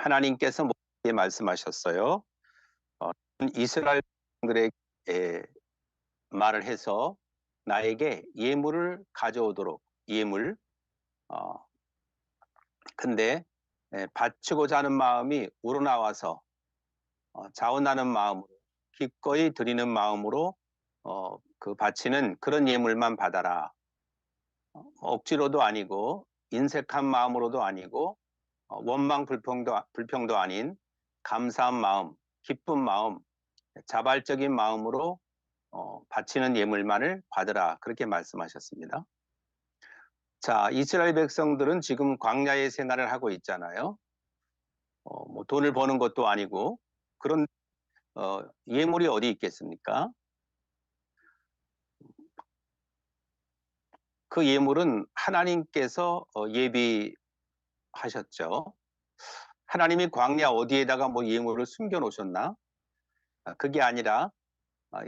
하나님께서 모세에게 말씀하셨어요. 어, 이스라엘들에게 말을 해서 나에게 예물을 가져오도록 예물. 어, 근데 바치고자 하는 마음이 우러나와서 자원하는 마음으로 기꺼이 드리는 마음으로 그 바치는 그런 예물만 받아라. 억지로도 아니고 인색한 마음으로도 아니고 원망 불평도 아닌 감사한 마음, 기쁜 마음, 자발적인 마음으로 바치는 예물만을 받으라. 그렇게 말씀하셨습니다. 자, 이스라엘 백성들은 지금 광야의 생활을 하고 있잖아요. 뭐 돈을 버는 것도 아니고 그런 예물이 어디 있겠습니까? 그 예물은 하나님께서 예비하셨죠. 하나님이 광야 어디에다가 뭐 예물을 숨겨 놓으셨나? 그게 아니라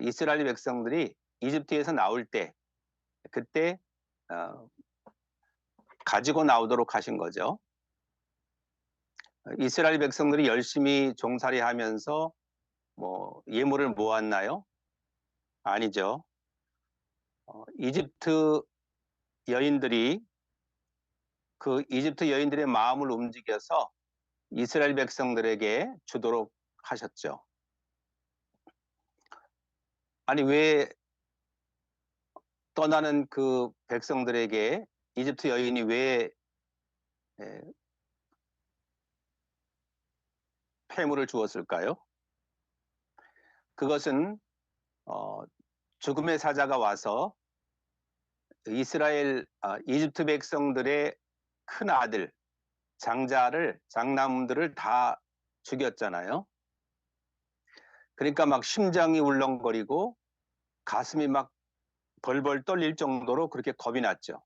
이스라엘 백성들이 이집트에서 나올 때 그때 어, 가지고 나오도록 하신 거죠. 이스라엘 백성들이 열심히 종살이 하면서 뭐 예물을 모았나요? 아니죠. 이집트 여인들이 그 이집트 여인들의 마음을 움직여서 이스라엘 백성들에게 주도록 하셨죠. 아니 왜 떠나는 그 백성들에게 이집트 여인이 왜 폐물을 주었을까요? 그것은 죽음의 사자가 와서 이집트 백성들의 큰 아들, 장남들을 다 죽였잖아요. 그러니까 막 심장이 울렁거리고 가슴이 막 벌벌 떨릴 정도로 그렇게 겁이 났죠.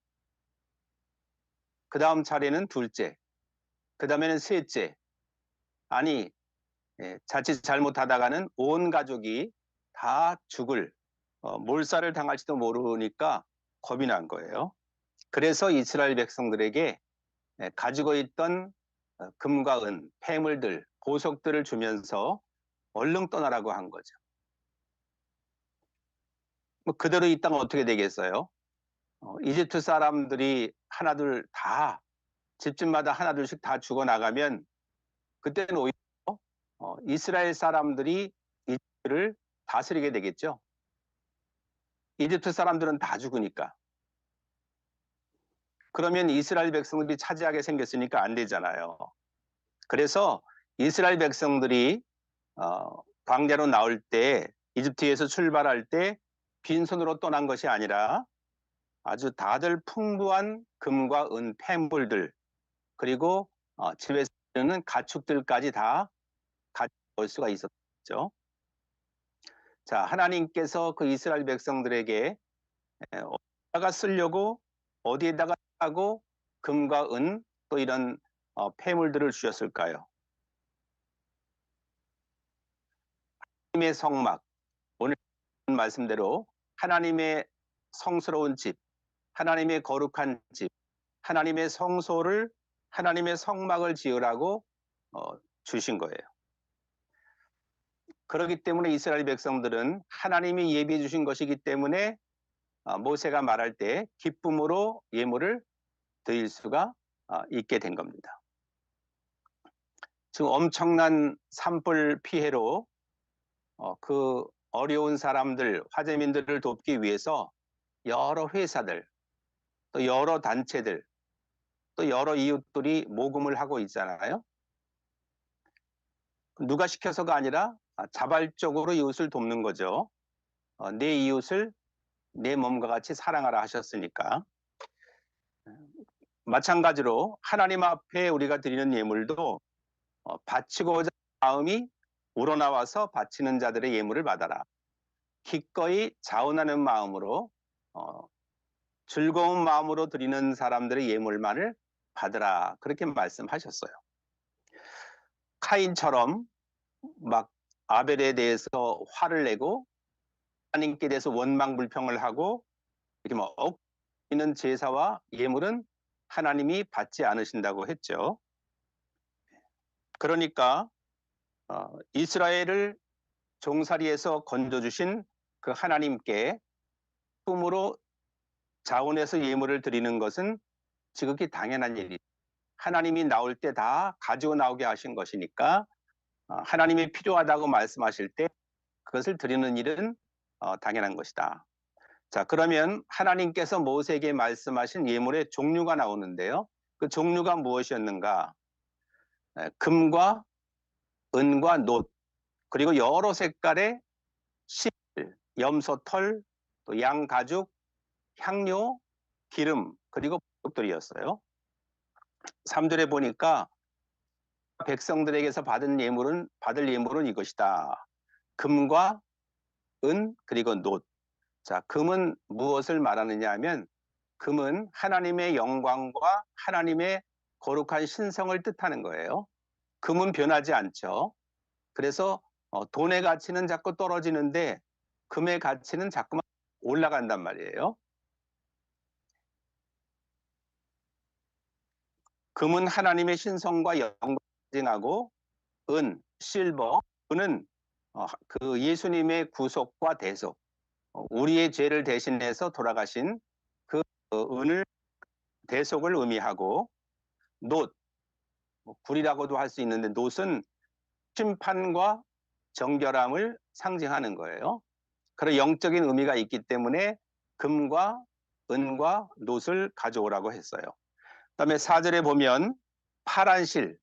그 다음 차례는 둘째, 그 다음에는 셋째. 아니, 자칫 잘못하다가는 온 가족이 다 죽을, 몰살을 당할지도 모르니까 겁이 난 거예요. 그래서 이스라엘 백성들에게 가지고 있던 금과 은, 폐물들, 보석들을 주면서 얼른 떠나라고 한 거죠. 뭐 그대로 있다가 어떻게 되겠어요? 이집트 사람들이 하나둘 다 집집마다 하나둘씩 다 죽어나가면 그때는 오히려 이스라엘 사람들이 이집트를 다스리게 되겠죠. 이집트 사람들은 다 죽으니까. 그러면 이스라엘 백성들이 차지하게 생겼으니까 안 되잖아요. 그래서 이스라엘 백성들이 광야로 나올 때 이집트에서 출발할 때 빈손으로 떠난 것이 아니라 아주 다들 풍부한 금과 은 폐물들 그리고 집에 쓰는 가축들까지 다 가져올 수가 있었죠. 자, 하나님께서 그 이스라엘 백성들에게 어디다가 쓰려고 어디에다가 하고 금과 은 또 이런 폐물들을 주셨을까요? 하나님의 성막, 오늘 말씀대로 하나님의 성스러운 집, 하나님의 거룩한 집, 하나님의 성소를 하나님의 성막을 지으라고 주신 거예요. 그렇기 때문에 이스라엘 백성들은 하나님이 예비해 주신 것이기 때문에 모세가 말할 때 기쁨으로 예물을 드릴 수가 있게 된 겁니다. 지금 엄청난 산불 피해로 그 어려운 사람들, 화재민들을 돕기 위해서 여러 회사들, 또 여러 단체들, 또 여러 이웃들이 모금을 하고 있잖아요. 누가 시켜서가 아니라 자발적으로 이웃을 돕는 거죠. 내 이웃을 내 몸과 같이 사랑하라 하셨으니까. 마찬가지로 하나님 앞에 우리가 드리는 예물도 바치고자 하는 마음이 우러나와서 바치는 자들의 예물을 받아라. 기꺼이 자원하는 마음으로 즐거운 마음으로 드리는 사람들의 예물만을 받으라. 그렇게 말씀하셨어요. 카인처럼 막 아벨에 대해서 화를 내고 하나님께 대해서 원망 불평을 하고 이렇게 뭐 억지는 제사와 예물은 하나님이 받지 않으신다고 했죠. 그러니까 이스라엘을 종살이에서 건져주신 그 하나님께 품으로 자원해서 예물을 드리는 것은 지극히 당연한 일이, 하나님이 나올 때 다 가지고 나오게 하신 것이니까 하나님이 필요하다고 말씀하실 때 그것을 드리는 일은 당연한 것이다. 자, 그러면 하나님께서 모세에게 말씀하신 예물의 종류가 나오는데요. 그 종류가 무엇이었는가? 금과 은과 놋, 그리고 여러 색깔의 실, 염소털, 또 양가죽, 향료, 기름, 그리고 복들이었어요. 3절에 보니까 백성들에게서 받을 예물은 이것이다. 금과 은, 그리고 놋. 자, 금은 무엇을 말하느냐 하면, 금은 하나님의 영광과 하나님의 거룩한 신성을 뜻하는 거예요. 금은 변하지 않죠. 그래서 돈의 가치는 자꾸 떨어지는데 금의 가치는 자꾸만 올라간단 말이에요. 금은 하나님의 신성과 영광을 상징하고, 은, 실버, 은은 그 예수님의 구속과 대속, 우리의 죄를 대신해서 돌아가신 그 은을, 대속을 의미하고, 놋, 굴이라고도 할 수 있는데 놋은 심판과 정결함을 상징하는 거예요. 그런 영적인 의미가 있기 때문에 금과 은과 놋을 가져오라고 했어요. 그다음에 4절에 보면 파란 실,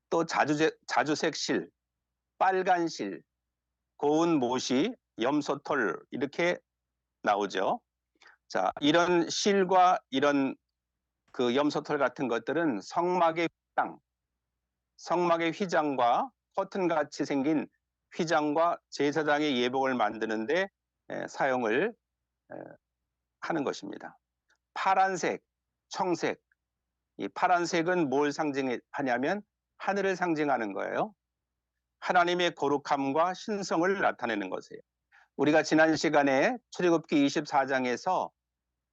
또 자주색 실, 빨간 실, 고운 모시, 염소털 이렇게 나오죠. 자, 이런 실과 이런 그 염소털 같은 것들은 성막의 휘장과 커튼같이 생긴 휘장과 제사장의 예복을 만드는데 사용을 하는 것입니다. 파란색, 청색, 이 파란색은 뭘 상징하냐면 하늘을 상징하는 거예요. 하나님의 거룩함과 신성을 나타내는 것이에요. 우리가 지난 시간에 출애굽기 24장에서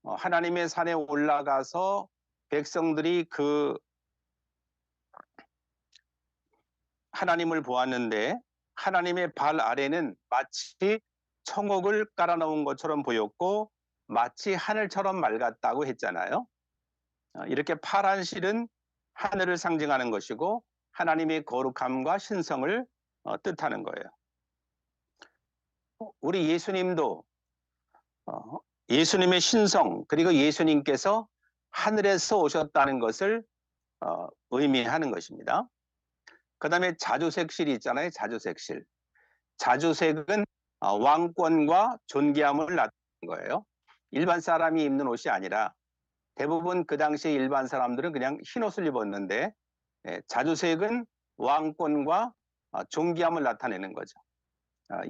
하나님의 산에 올라가서 백성들이 그 하나님을 보았는데 하나님의 발 아래는 마치 청옥을 깔아놓은 것처럼 보였고 마치 하늘처럼 맑았다고 했잖아요. 이렇게 파란 실은 하늘을 상징하는 것이고 하나님의 거룩함과 신성을 뜻하는 거예요. 우리 예수님도 예수님의 신성, 그리고 예수님께서 하늘에서 오셨다는 것을 의미하는 것입니다. 그 다음에 자주색 실이 있잖아요. 자주색 실. 자주색은 왕권과 존귀함을 나타내는 거예요. 일반 사람이 입는 옷이 아니라 대부분 그 당시 일반 사람들은 그냥 흰 옷을 입었는데 자주색은 왕권과 존귀함을 나타내는 거죠.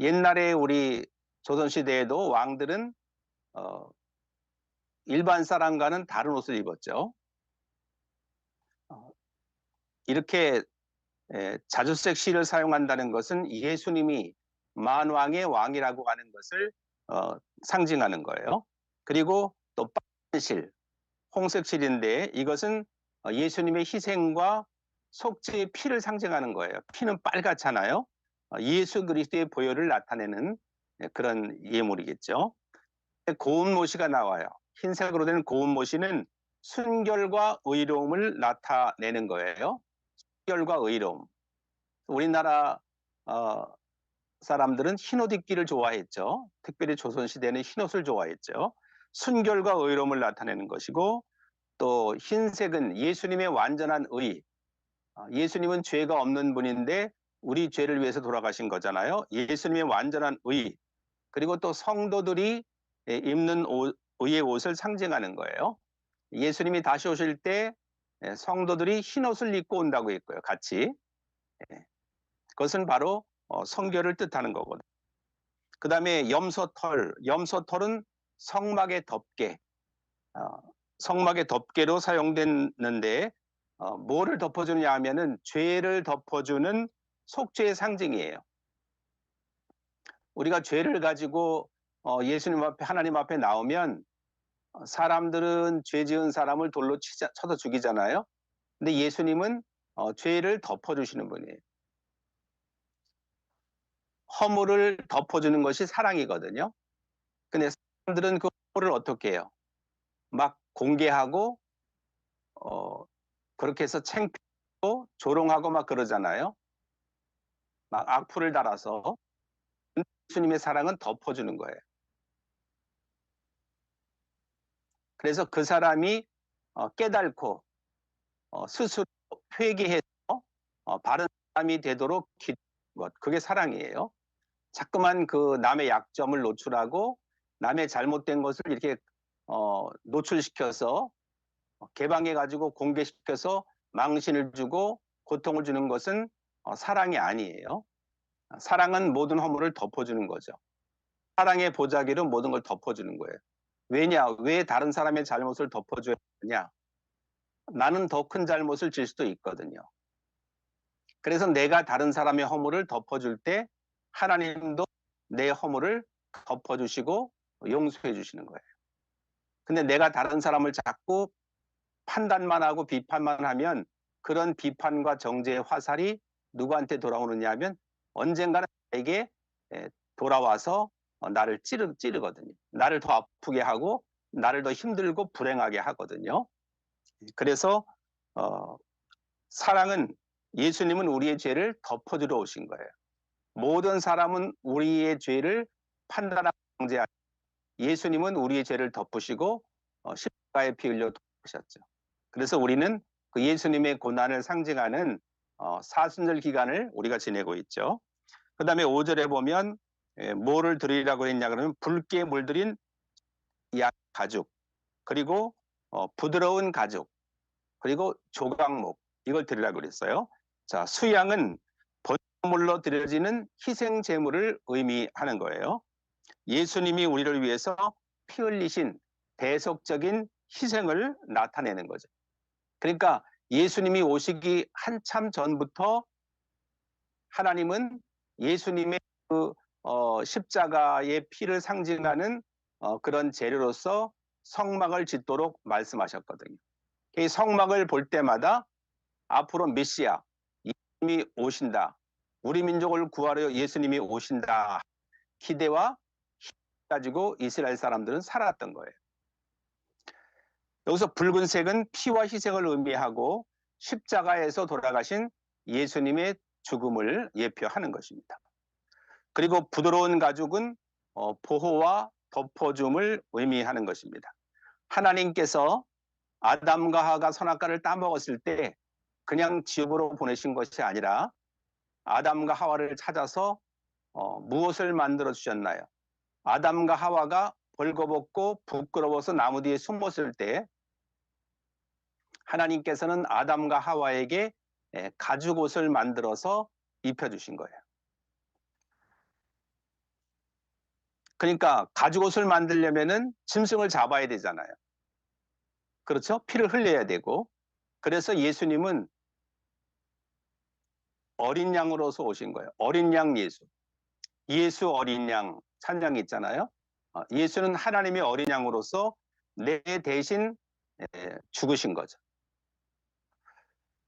옛날에 우리 조선시대에도 왕들은 일반 사람과는 다른 옷을 입었죠. 이렇게 자주색 실을 사용한다는 것은 예수님이 만왕의 왕이라고 하는 것을 상징하는 거예요. 그리고 또 빨간 실, 홍색 실인데 이것은 예수님의 희생과 속죄의 피를 상징하는 거예요. 피는 빨갛잖아요. 예수 그리스도의 보혈을 나타내는 그런 예물이겠죠. 고운 모시가 나와요. 흰색으로 된 고운 모시는 순결과 의로움을 나타내는 거예요. 순결과 의로움. 우리나라 사람들은 흰옷 입기를 좋아했죠. 특별히 조선시대는 흰옷을 좋아했죠. 순결과 의로움을 나타내는 것이고, 또 흰색은 예수님의 완전한 의. 예수님은 죄가 없는 분인데 우리 죄를 위해서 돌아가신 거잖아요. 예수님의 완전한 의. 그리고 또 성도들이 입는 의의 옷을 상징하는 거예요. 예수님이 다시 오실 때 성도들이 흰옷을 입고 온다고 했고요. 같이. 그것은 바로 성결을 뜻하는 거거든요. 그 다음에 염소털은 성막의 덮개, 성막의 덮개로 사용됐는데 뭐를 덮어주느냐 하면은 죄를 덮어주는 속죄의 상징이에요. 우리가 죄를 가지고 예수님 앞에, 하나님 앞에 나오면 사람들은 죄 지은 사람을 돌로 쳐서 죽이잖아요. 근데 예수님은 죄를 덮어주시는 분이에요. 허물을 덮어주는 것이 사랑이거든요. 근데 사람들은 그 허물을 어떻게 해요? 막 공개하고 그렇게 해서 창피하고 조롱하고 막 그러잖아요. 막 악플을 달아서. 예수님의 사랑은 덮어주는 거예요. 그래서 그 사람이 깨달고 스스로 회개해서 바른 사람이 되도록 기도하는 것, 그게 사랑이에요. 자꾸만 그 남의 약점을 노출하고 남의 잘못된 것을 이렇게 노출시켜서 개방해가지고 공개시켜서 망신을 주고 고통을 주는 것은 사랑이 아니에요. 사랑은 모든 허물을 덮어주는 거죠. 사랑의 보자기로 모든 걸 덮어주는 거예요. 왜냐? 왜 다른 사람의 잘못을 덮어줘야 되냐? 나는 더 큰 잘못을 질 수도 있거든요. 그래서 내가 다른 사람의 허물을 덮어줄 때 하나님도 내 허물을 덮어주시고 용서해 주시는 거예요. 근데 내가 다른 사람을 자꾸 판단만 하고 비판만 하면 그런 비판과 정죄의 화살이 누구한테 돌아오느냐 하면 언젠가는 나에게 돌아와서 나를 찌르거든요. 나를 더 아프게 하고 나를 더 힘들고 불행하게 하거든요. 그래서 사랑은, 예수님은 우리의 죄를 덮어주러 오신 거예요. 모든 사람은 우리의 죄를 판단하고 정죄하시고 예수님은 우리의 죄를 덮으시고 십자가에 피 흘려 돌아가셨죠. 그래서 우리는 그 예수님의 고난을 상징하는 사순절 기간을 우리가 지내고 있죠. 그 다음에 5절에 보면 뭐를 드리라고 했냐 그러면 붉게 물들인 양 가죽, 그리고 부드러운 가죽, 그리고 조각목, 이걸 드리라고 그랬어요. 자, 수양은 번물로 드려지는 희생 제물을 의미하는 거예요. 예수님이 우리를 위해서 피 흘리신 대속적인 희생을 나타내는 거죠. 그러니까 예수님이 오시기 한참 전부터 하나님은 예수님의 그 십자가의 피를 상징하는 그런 재료로서 성막을 짓도록 말씀하셨거든요. 이 성막을 볼 때마다 앞으로 메시아, 예수님이 오신다, 우리 민족을 구하려 예수님이 오신다 기대와 힘 가지고 이스라엘 사람들은 살아왔던 거예요. 여기서 붉은색은 피와 희생을 의미하고 십자가에서 돌아가신 예수님의 죽음을 예표하는 것입니다. 그리고 부드러운 가죽은 보호와 덮어줌을 의미하는 것입니다. 하나님께서 아담과 하와가 선악과를 따먹었을 때 그냥 지옥으로 보내신 것이 아니라 아담과 하와를 찾아서 무엇을 만들어 주셨나요? 아담과 하와가 벌거벗고 부끄러워서 나무 뒤에 숨었을 때 하나님께서는 아담과 하와에게 가죽 옷을 만들어서 입혀주신 거예요. 그러니까 가죽 옷을 만들려면은 짐승을 잡아야 되잖아요. 그렇죠? 피를 흘려야 되고. 그래서 예수님은 어린 양으로서 오신 거예요. 어린 양 예수. 예수 어린 양 찬양이 있잖아요. 예수는 하나님의 어린 양으로서 내 대신 죽으신 거죠.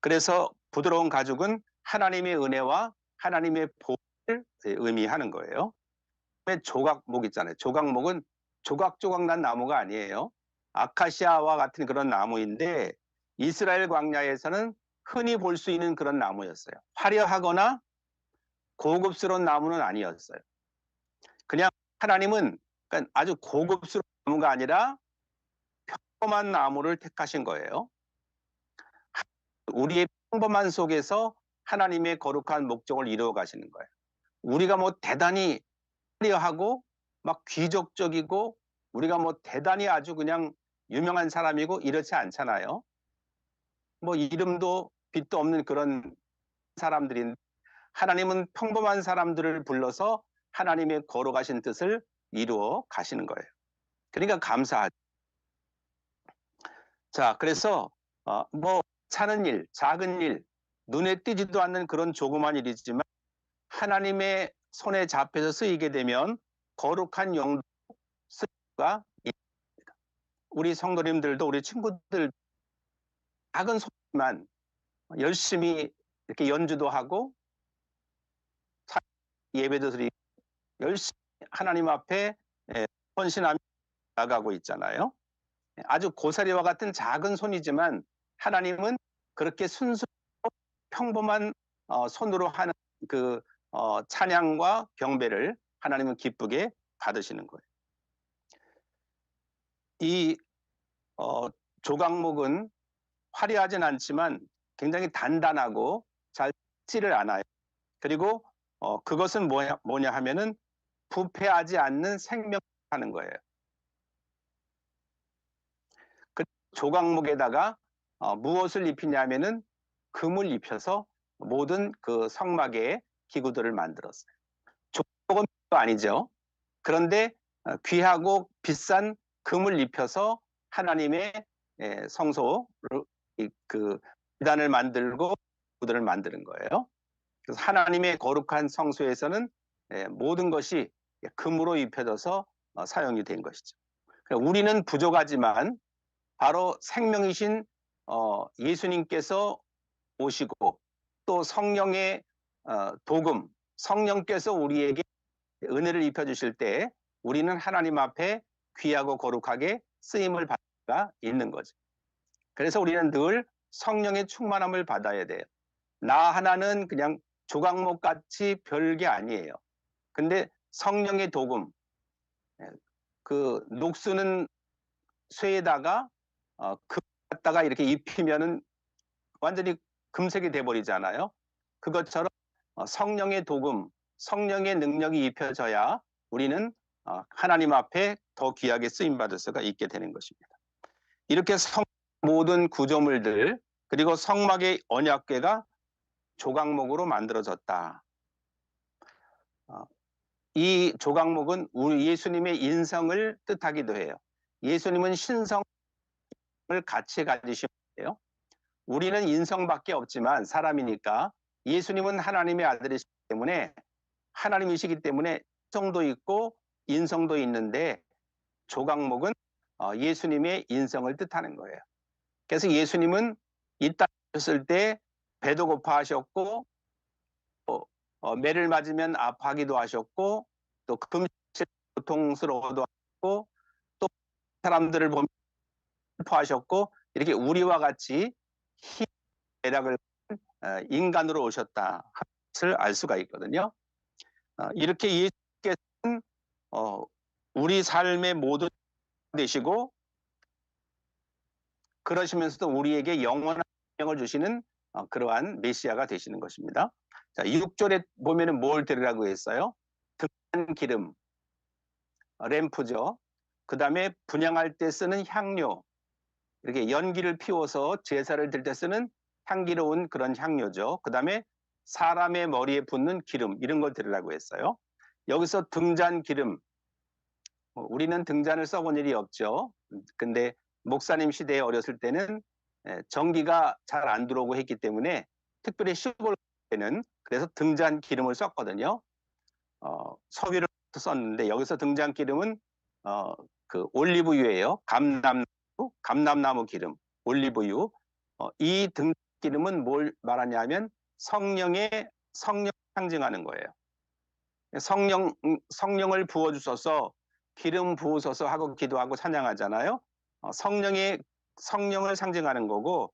그래서 부드러운 가죽은 하나님의 은혜와 하나님의 복을 의미하는 거예요. 조각목 있잖아요. 조각목은 조각조각 난 나무가 아니에요. 아카시아와 같은 그런 나무인데 이스라엘 광야에서는 흔히 볼 수 있는 그런 나무였어요. 화려하거나 고급스러운 나무는 아니었어요. 그냥 하나님은 아주 고급스러운 나무가 아니라 평범한 나무를 택하신 거예요. 우리의 평범한 속에서 하나님의 거룩한 목적을 이루어 가시는 거예요. 우리가 뭐 대단히 화려하고 막 귀족적이고 우리가 뭐 대단히 아주 그냥 유명한 사람이고 이렇지 않잖아요. 뭐 이름도 빛도 없는 그런 사람들인데 하나님은 평범한 사람들을 불러서 하나님의 거룩하신 뜻을 이루어 가시는 거예요. 그러니까 감사하죠. 자, 그래서 뭐 사는 일, 작은 일, 눈에 띄지도 않는 그런 조그만 일이지만 하나님의 손에 잡혀서 쓰이게 되면 거룩한 용도가 있습니다. 우리 성도님들도 우리 친구들 작은 소리만 열심히 이렇게 연주도 하고 예배도 드리고 열심히 하나님 앞에 헌신하며 나가고 있잖아요. 아주 고사리와 같은 작은 손이지만 하나님은 그렇게 순수하고 평범한 손으로 하는 그 찬양과 경배를 하나님은 기쁘게 받으시는 거예요. 이 조각목은 화려하진 않지만 굉장히 단단하고 잘 찌를 않아요. 그리고 그것은 뭐냐 하면은 부패하지 않는 생명을 하는 거예요. 그 조각목에다가 무엇을 입히냐면은 금을 입혀서 모든 그 성막의 기구들을 만들었어요. 조각은 아니죠. 그런데 귀하고 비싼 금을 입혀서 하나님의 성소를 그 기단을 만들고 기구들을 만드는 거예요. 그래서 하나님의 거룩한 성소에서는 모든 것이 금으로 입혀져서 사용이 된 것이죠. 우리는 부족하지만 바로 생명이신 예수님께서 오시고 또 성령의 도금, 성령께서 우리에게 은혜를 입혀주실 때 우리는 하나님 앞에 귀하고 거룩하게 쓰임을 받을 수가 있는 거죠. 그래서 우리는 늘 성령의 충만함을 받아야 돼요. 나 하나는 그냥 조각목같이 별게 아니에요. 근데 성령의 도금, 그 녹수는 쇠에다가 금 갖다가 이렇게 입히면은 완전히 금색이 돼버리잖아요. 그것처럼 성령의 도금, 성령의 능력이 입혀져야 우리는 하나님 앞에 더 귀하게 쓰임받을 수가 있게 되는 것입니다. 이렇게 모든 구조물들 그리고 성막의 언약궤가 조각목으로 만들어졌다. 이 조각목은 우리 예수님의 인성을 뜻하기도 해요. 예수님은 신성을 같이 가지시는데요. 우리는 인성밖에 없지만 사람이니까 예수님은 하나님의 아들이시기 때문에 하나님이시기 때문에 성도 있고 인성도 있는데 조각목은 예수님의 인성을 뜻하는 거예요. 그래서 예수님은 이 땅에 오셨을 때 배도 고파하셨고 매를 맞으면 아파하기도 하셨고 또 금실 고통스러워도 하셨고 또 사람들을 보면 슬퍼하셨고 이렇게 우리와 같이 힘 매력을 인간으로 오셨다 것을 알 수가 있거든요. 이렇게 예수께서는 우리 삶의 모든 되시고 그러시면서도 우리에게 영원한 생명을 주시는 그러한 메시아가 되시는 것입니다. 자, 6절에 보면은 뭘 드리라고 했어요? 등잔 기름, 램프죠. 그 다음에 분향할 때 쓰는 향료, 이렇게 연기를 피워서 제사를 드릴 때 쓰는 향기로운 그런 향료죠. 그 다음에 사람의 머리에 붓는 기름, 이런 걸 드리라고 했어요. 여기서 등잔 기름, 우리는 등잔을 써본 일이 없죠. 근데 목사님 시대에 어렸을 때는 전기가 잘 안 들어오고 했기 때문에 특별히 시골 때는 그래서 등잔 기름을 썼거든요. 석유를 썼는데 여기서 등잔 기름은 그 올리브유예요. 감람나무 기름, 올리브유. 이 등잔 기름은 뭘 말하냐면 성령 상징하는 거예요. 성령을 부어주셔서 기름 부으소서 하고 기도하고 찬양하잖아요. 성령을 상징하는 거고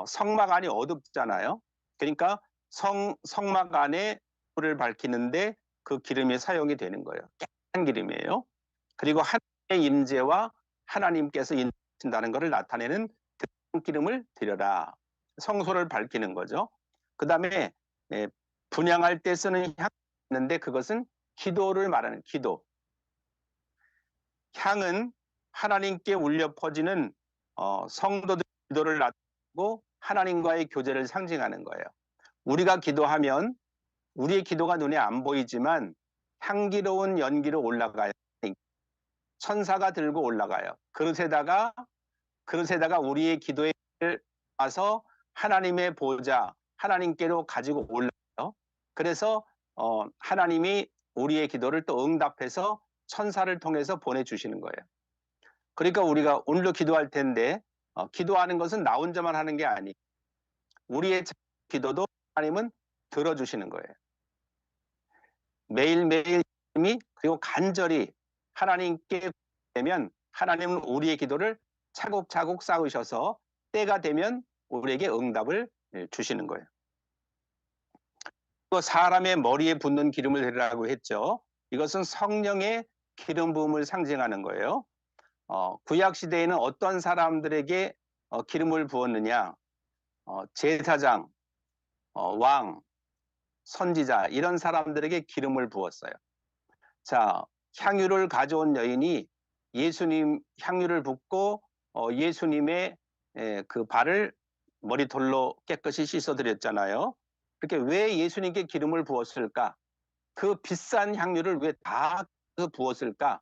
성막 안이 어둡잖아요. 그러니까 성막 안에 불을 밝히는데 그 기름이 사용이 되는 거예요. 깨끗한 기름이에요. 그리고 하나님의 임재와 하나님께서 인하신다는 것을 나타내는 기름을 드려라. 성소를 밝히는 거죠. 그 다음에 분향할 때 쓰는 향이 있는데 그것은 기도를 말하는 기도. 향은 하나님께 울려 퍼지는 성도들 기도를 나타내고 하나님과의 교제를 상징하는 거예요. 우리가 기도하면 우리의 기도가 눈에 안 보이지만 향기로운 연기로 올라가요. 천사가 들고 올라가요. 그릇에다가 우리의 기도에 와서 하나님의 보좌, 하나님께로 가지고 올라가요. 그래서 하나님이 우리의 기도를 또 응답해서 천사를 통해서 보내주시는 거예요. 그러니까 우리가 오늘도 기도할 텐데 기도하는 것은 나 혼자만 하는 게 아니에요. 우리의 기도도 하나님은 들어주시는 거예요. 매일매일 그리고 간절히 하나님께 되면 하나님은 우리의 기도를 차곡차곡 쌓으셔서 때가 되면 우리에게 응답을 주시는 거예요. 또 사람의 머리에 붓는 기름을 대라고 했죠. 이것은 성령의 기름 부음을 상징하는 거예요. 구약 시대에는 어떤 사람들에게 기름을 부었느냐? 제사장, 왕, 선지자 이런 사람들에게 기름을 부었어요. 자, 향유를 가져온 여인이 예수님 향유를 붓고 예수님의 그 발을 머리털로 깨끗이 씻어드렸잖아요. 그렇게 왜 예수님께 기름을 부었을까? 그 비싼 향유를 왜 다 부었을까?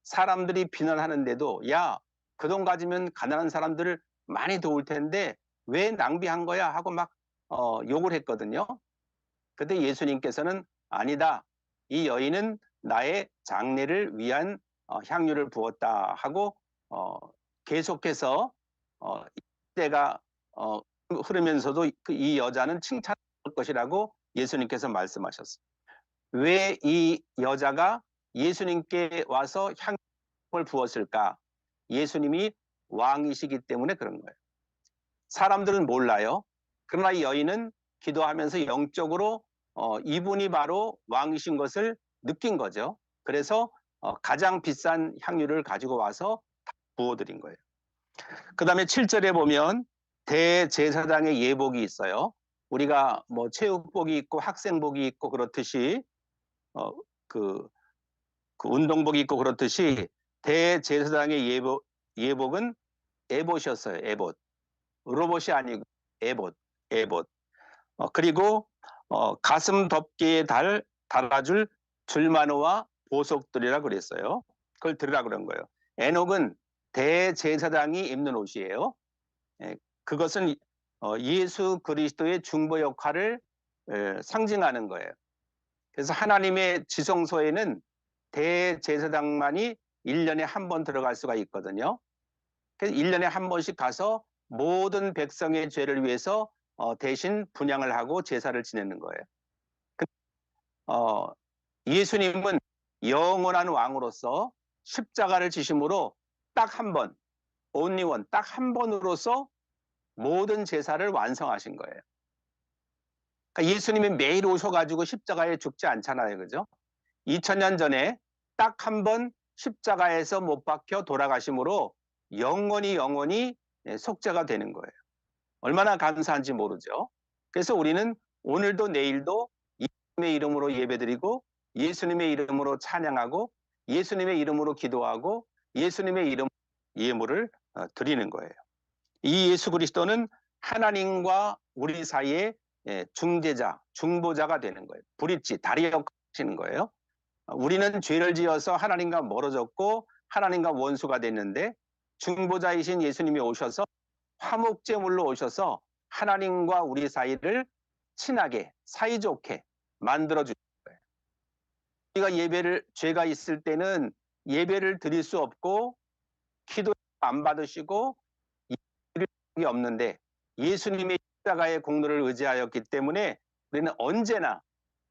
사람들이 비난하는데도 야, 그 돈 가지면 가난한 사람들을 많이 도울 텐데 왜 낭비한 거야? 하고 막 욕을 했거든요. 그때 예수님께서는 아니다. 이 여인은 나의 장례를 위한 향유를 부었다 하고 계속해서 때가 흐르면서도 이 여자는 칭찬할 것이라고 예수님께서 말씀하셨어요. 왜 이 여자가 예수님께 와서 향유를 부었을까? 예수님이 왕이시기 때문에 그런 거예요. 사람들은 몰라요. 그러나 이 여인은 기도하면서 영적으로 이분이 바로 왕이신 것을 느낀 거죠. 그래서 가장 비싼 향유를 가지고 와서 부어드린 거예요. 그 다음에 7절에 보면 대제사장의 예복이 있어요. 우리가 뭐 체육복이 있고 학생복이 있고 그렇듯이 그 운동복이 있고 그렇듯이 대제사장의 예복은 에봇이었어요. 에봇. 로봇이 아니고 에봇. 그리고 가슴 덮개에 달아줄 줄마노와 보석들이라 그랬어요. 그걸 들으라 그런 거예요. 에녹은 대제사장이 입는 옷이에요. 그것은 예수 그리스도의 중보 역할을 상징하는 거예요. 그래서 하나님의 지성소에는 대제사장만이 1년에 한 번 들어갈 수가 있거든요. 그래서 1년에 한 번씩 가서 모든 백성의 죄를 위해서 대신 분향을 하고 제사를 지내는 거예요. 예수님은 영원한 왕으로서 십자가를 지심으로 딱 한 번, only one, 딱 한 번으로서 모든 제사를 완성하신 거예요. 그러니까 예수님이 매일 오셔가지고 십자가에 죽지 않잖아요. 그죠? 2000년 전에 딱 한 번 십자가에서 못 박혀 돌아가심으로 영원히 속죄가 되는 거예요. 얼마나 감사한지 모르죠. 그래서 우리는 오늘도 내일도 예수님의 이름으로 예배드리고 예수님의 이름으로 찬양하고 예수님의 이름으로 기도하고 예수님의 이름 예물을 드리는 거예요. 이 예수 그리스도는 하나님과 우리 사이에 중재자, 중보자가 되는 거예요. 브릿지, 다리 역할을 하시는 거예요. 우리는 죄를 지어서 하나님과 멀어졌고 하나님과 원수가 됐는데 중보자이신 예수님이 오셔서 화목제물로 오셔서 하나님과 우리 사이를 친하게 사이좋게 만들어 주신 거예요. 우리가 죄가 있을 때는 예배를 드릴 수 없고 기도 안 받으시고 드릴 게 없는데 예수님의 십자가의 공로를 의지하였기 때문에 우리는 언제나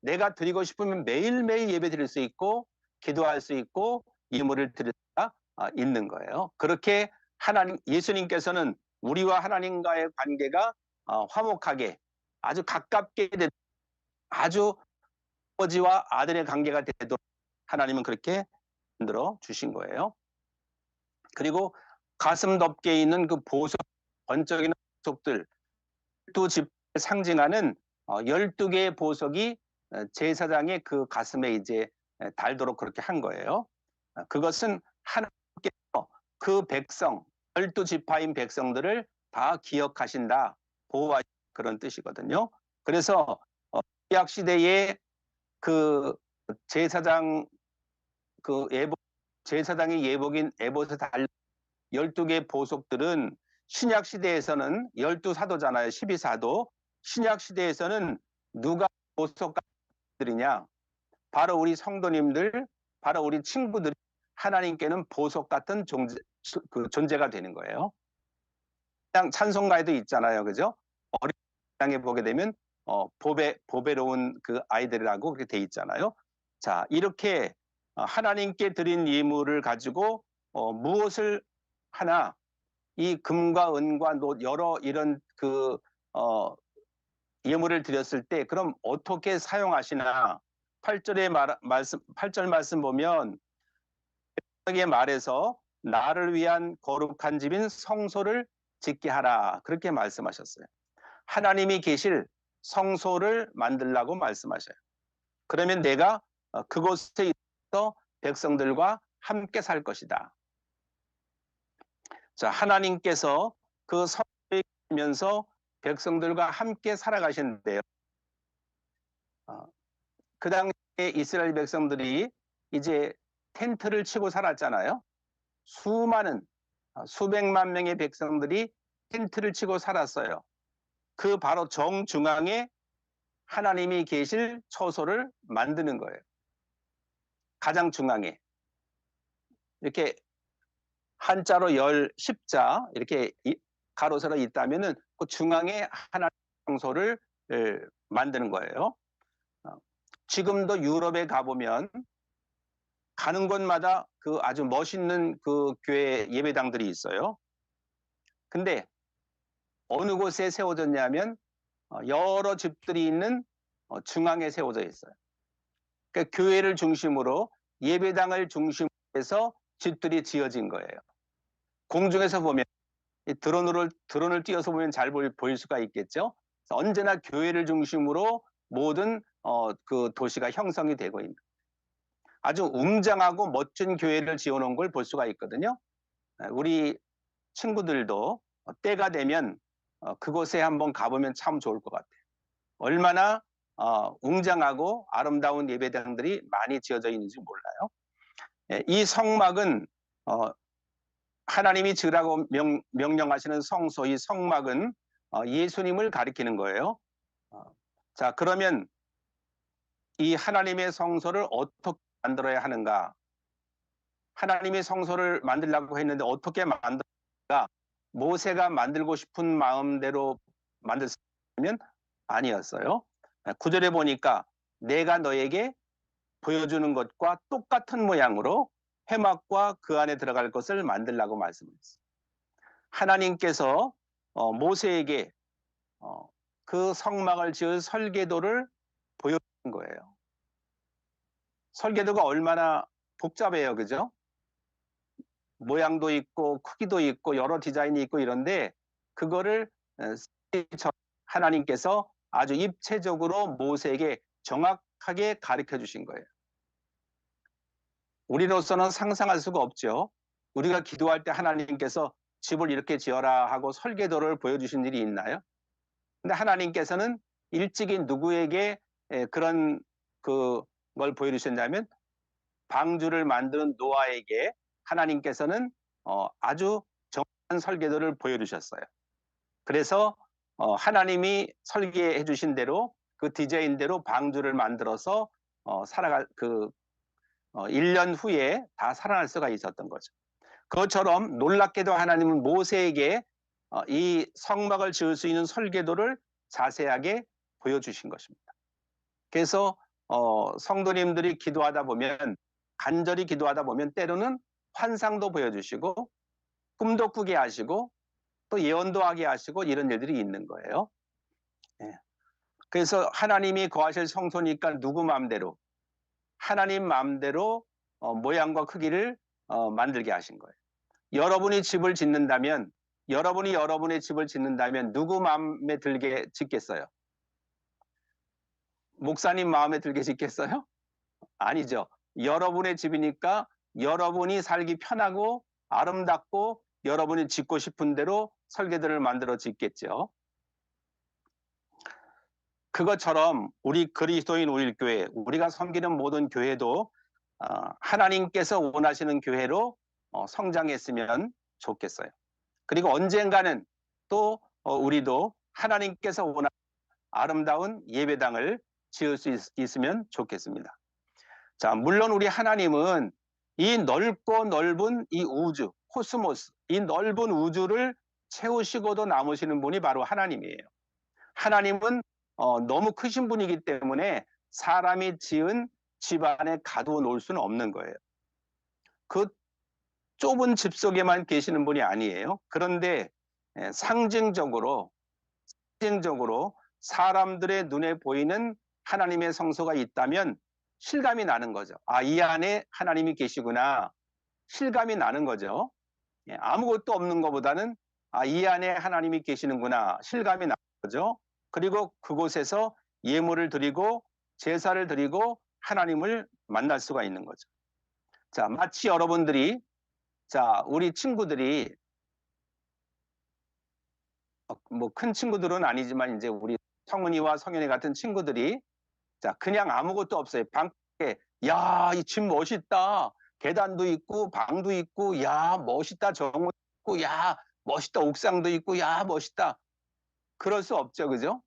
내가 드리고 싶으면 매일매일 예배 드릴 수 있고 기도할 수 있고 예물을 드릴 수가 있는 거예요. 그렇게 예수님께서는 우리와 하나님과의 관계가 화목하게 아주 가깝게 아주 아버지와 아들의 관계가 되도록 하나님은 그렇게 만들어 주신 거예요. 그리고 가슴 덮개에 있는 그 보석, 번쩍이는 보석들, 12지파를 상징하는 12개의 보석이 제사장의 그 가슴에 이제 달도록 그렇게 한 거예요. 그것은 하나님께서 그 백성, 12지파인 백성들을 다 기억하신다, 보호하신다 그런 뜻이거든요. 그래서 구약 시대에 그 제사장 제사장의 예복인 에봇에 달린 12개 보석들은 신약 시대에서는 12사도잖아요. 12사도. 신약 시대에서는 누가 보석들이냐? 바로 우리 성도님들, 바로 우리 친구들이 하나님께는 보석 같은 존재가 되는 거예요. 그냥 찬송가에도 있잖아요. 그죠? 장에 보게 되면 보배로운 그 아이들이라고 그렇게 돼 있잖아요. 자, 이렇게 하나님께 드린 예물을 가지고 무엇을 하나, 이 금과 은과 여러 이런 그 예물을 드렸을 때 그럼 어떻게 사용하시나? 8절 말씀 보면 에 말해서 나를 위한 거룩한 집인 성소를 짓게 하라. 그렇게 말씀하셨어요. 하나님이 계실 성소를 만들라고 말씀하셔요. 그러면 내가 그곳에 있어 백성들과 함께 살 것이다. 자, 하나님께서 그 성소에 계시면서 백성들과 함께 살아가시는데요. 그 당시에 이스라엘 백성들이 이제 텐트를 치고 살았잖아요. 수백만 명의 백성들이 텐트를 치고 살았어요. 그 바로 정중앙에 하나님이 계실 처소를 만드는 거예요. 가장 중앙에. 이렇게 한자로 십자 이렇게 가로 세로 있다면은 그 중앙에 하나님 성소를 만드는 거예요. 지금도 유럽에 가보면 가는 곳마다 그 아주 멋있는 그 교회 예배당들이 있어요. 근데 어느 곳에 세워졌냐면 여러 집들이 있는 중앙에 세워져 있어요. 그러니까 교회를 중심으로 예배당을 중심으로 해서 집들이 지어진 거예요. 공중에서 보면 드론을 띄워서 보면 잘 보일 수가 있겠죠. 언제나 교회를 중심으로 모든 그 도시가 형성이 되고 있는 아주 웅장하고 멋진 교회를 지어놓은 걸 볼 수가 있거든요. 우리 친구들도 때가 되면 그곳에 한번 가보면 참 좋을 것 같아요. 얼마나 웅장하고 아름다운 예배당들이 많이 지어져 있는지 몰라요. 이 성막은 하나님이 지으라고 명령하시는 성소, 이 성막은 예수님을 가리키는 거예요. 자, 그러면 이 하나님의 성소를 어떻게 만들어야 하는가? 하나님의 성소를 만들려고 했는데 어떻게 만들까? 모세가 만들고 싶은 마음대로 만들면 아니었어요. 9절에 보니까 내가 너에게 보여주는 것과 똑같은 모양으로 회막과 그 안에 들어갈 것을 만들라고 말씀했어요. 하나님께서 모세에게 그 성막을 지을 설계도를 보여준 거예요. 설계도가 얼마나 복잡해요, 그죠? 모양도 있고 크기도 있고 여러 디자인이 있고 이런데 그거를 하나님께서 아주 입체적으로 모세에게 정확하게 가르쳐 주신 거예요. 우리로서는 상상할 수가 없죠. 우리가 기도할 때 하나님께서 집을 이렇게 지어라 하고 설계도를 보여주신 일이 있나요? 근데 하나님께서는 일찍이 누구에게 그런 걸 보여주셨냐면 방주를 만드는 노아에게 하나님께서는 아주 정확한 설계도를 보여주셨어요. 그래서 하나님이 설계해 주신 대로 그 디자인대로 방주를 만들어서 1년 후에 다 살아날 수가 있었던 거죠. 그것처럼 놀랍게도 하나님은 모세에게 이 성막을 지을 수 있는 설계도를 자세하게 보여주신 것입니다. 그래서 성도님들이 기도하다 보면 간절히 기도하다 보면 때로는 환상도 보여주시고 꿈도 꾸게 하시고 또 예언도 하게 하시고 이런 일들이 있는 거예요. 그래서 하나님이 거하실 성소니까 누구 마음대로 하나님 마음대로 모양과 크기를 만들게 하신 거예요. 여러분이 집을 짓는다면 여러분이 여러분의 집을 짓는다면 누구 마음에 들게 짓겠어요? 목사님 마음에 들게 짓겠어요? 아니죠. 여러분의 집이니까 여러분이 살기 편하고 아름답고 여러분이 짓고 싶은 대로 설계도를 만들어 짓겠죠. 그것처럼 우리 그리스도인 우일교회, 우리가 섬기는 모든 교회도 하나님께서 원하시는 교회로 성장했으면 좋겠어요. 그리고 언젠가는 또 우리도 하나님께서 원하는 아름다운 예배당을 지을 수 있으면 좋겠습니다. 자, 물론 우리 하나님은 이 넓고 넓은 이 우주, 코스모스, 이 넓은 우주를 채우시고도 남으시는 분이 바로 하나님이에요. 하나님은 너무 크신 분이기 때문에 사람이 지은 집 안에 가두어 놓을 수는 없는 거예요. 그 좁은 집 속에만 계시는 분이 아니에요. 그런데 상징적으로 사람들의 눈에 보이는 하나님의 성소가 있다면 실감이 나는 거죠. 아, 이 안에 하나님이 계시구나. 실감이 나는 거죠. 아무것도 없는 것보다는 아, 이 안에 하나님이 계시는구나. 실감이 나는 거죠. 그리고 그곳에서 예물을 드리고 제사를 드리고 하나님을 만날 수가 있는 거죠. 자, 마치 여러분들이 우리 친구들이 뭐 큰 친구들은 아니지만 이제 우리 성은이와 성현이 같은 친구들이 그냥 아무것도 없어요. 방에 야, 이 집 멋있다. 계단도 있고 방도 있고 야, 멋있다. 정원 있고 야, 멋있다. 옥상도 있고 야, 멋있다. 그럴 수 없죠. 그죠?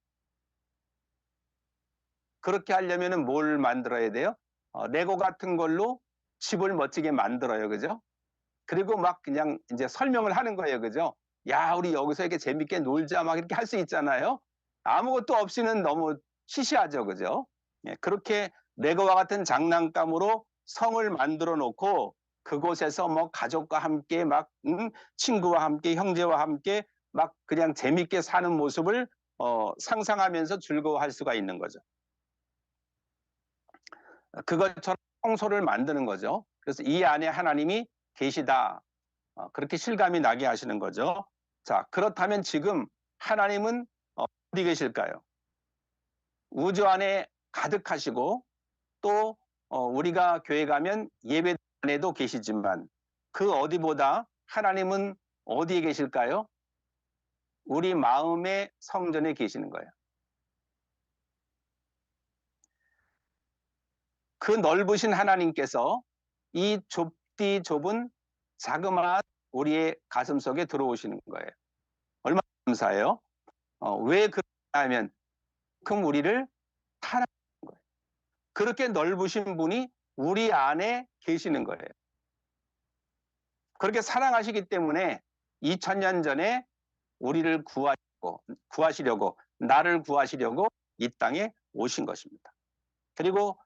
그렇게 하려면은 뭘 만들어야 돼요? 레고 같은 걸로 집을 멋지게 만들어요. 그죠? 그리고 막 그냥 이제 설명을 하는 거예요. 그죠? 야, 우리 여기서 이렇게 재밌게 놀자 막 이렇게 할 수 있잖아요. 아무것도 없이는 너무 시시하죠. 그죠? 예, 그렇게 레고와 같은 장난감으로 성을 만들어 놓고 그곳에서 뭐 가족과 함께 막 친구와 함께 형제와 함께 막 그냥 재밌게 사는 모습을 상상하면서 즐거워할 수가 있는 거죠. 그것처럼 성소를 만드는 거죠. 그래서 이 안에 하나님이 계시다. 그렇게 실감이 나게 하시는 거죠. 자, 그렇다면 지금 하나님은 어디 계실까요? 우주 안에 가득하시고 또 우리가 교회 가면 예배 안에도 계시지만 그 어디보다 하나님은 어디에 계실까요? 우리 마음의 성전에 계시는 거예요. 그 넓으신 하나님께서 이 좁디 좁은 자그마한 우리의 가슴 속에 들어오시는 거예요. 얼마나 감사해요? 왜 그러냐면 그럼 우리를 사랑하는 거예요. 그렇게 넓으신 분이 우리 안에 계시는 거예요. 그렇게 사랑하시기 때문에 2000년 전에 우리를 구하시려고 나를 구하시려고 이 땅에 오신 것입니다. 그리고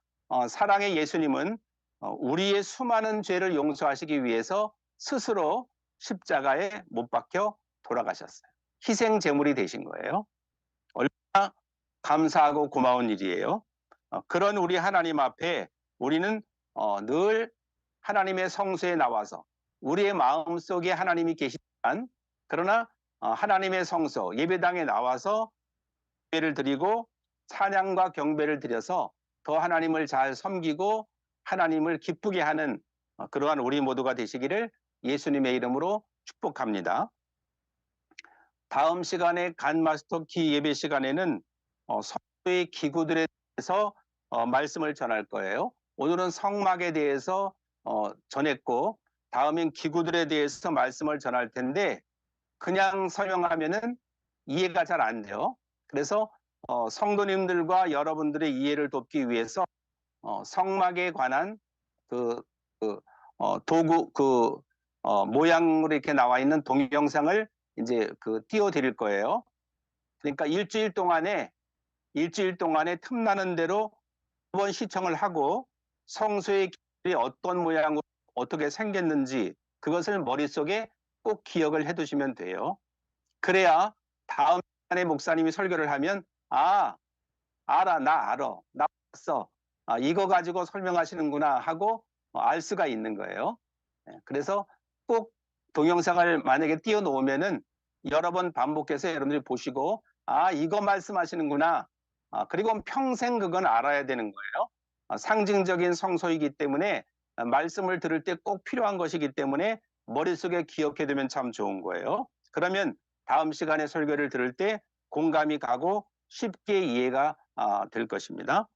사랑의 예수님은 우리의 수많은 죄를 용서하시기 위해서 스스로 십자가에 못 박혀 돌아가셨어요. 희생 제물이 되신 거예요. 얼마나 감사하고 고마운 일이에요. 그런 우리 하나님 앞에 우리는 늘 하나님의 성소에 나와서 우리의 마음속에 하나님이 계시지만 그러나 하나님의 성소 예배당에 나와서 예배를 드리고 찬양과 경배를 드려서 더 하나님을 잘 섬기고 하나님을 기쁘게 하는 그러한 우리 모두가 되시기를 예수님의 이름으로 축복합니다. 다음 시간에 간마스터 키 예배 시간에는 성도의 기구들에 대해서 말씀을 전할 거예요. 오늘은 성막에 대해서 전했고 다음엔 기구들에 대해서 말씀을 전할 텐데 그냥 설명하면은 이해가 잘 안 돼요. 그래서 성도님들과 여러분들의 이해를 돕기 위해서 성막에 관한 도구 모양으로 이렇게 나와 있는 동영상을 이제 띄워드릴 거예요. 그러니까 일주일 동안에 틈나는 대로 한번 시청을 하고 성소의 길이 어떤 모양으로 어떻게 생겼는지 그것을 머릿속에 꼭 기억을 해두시면 돼요. 그래야 다음 시간에 목사님이 설교를 하면 나 알아, 나 봤어. 이거 가지고 설명하시는구나 하고 알 수가 있는 거예요. 그래서 꼭 동영상을 만약에 띄워놓으면은 여러 번 반복해서 여러분들이 보시고 이거 말씀하시는구나. 그리고 평생 그건 알아야 되는 거예요. 상징적인 성소이기 때문에 말씀을 들을 때 꼭 필요한 것이기 때문에 머릿속에 기억해두면 참 좋은 거예요. 그러면 다음 시간에 설교를 들을 때 공감이 가고 쉽게 이해가 될 것입니다.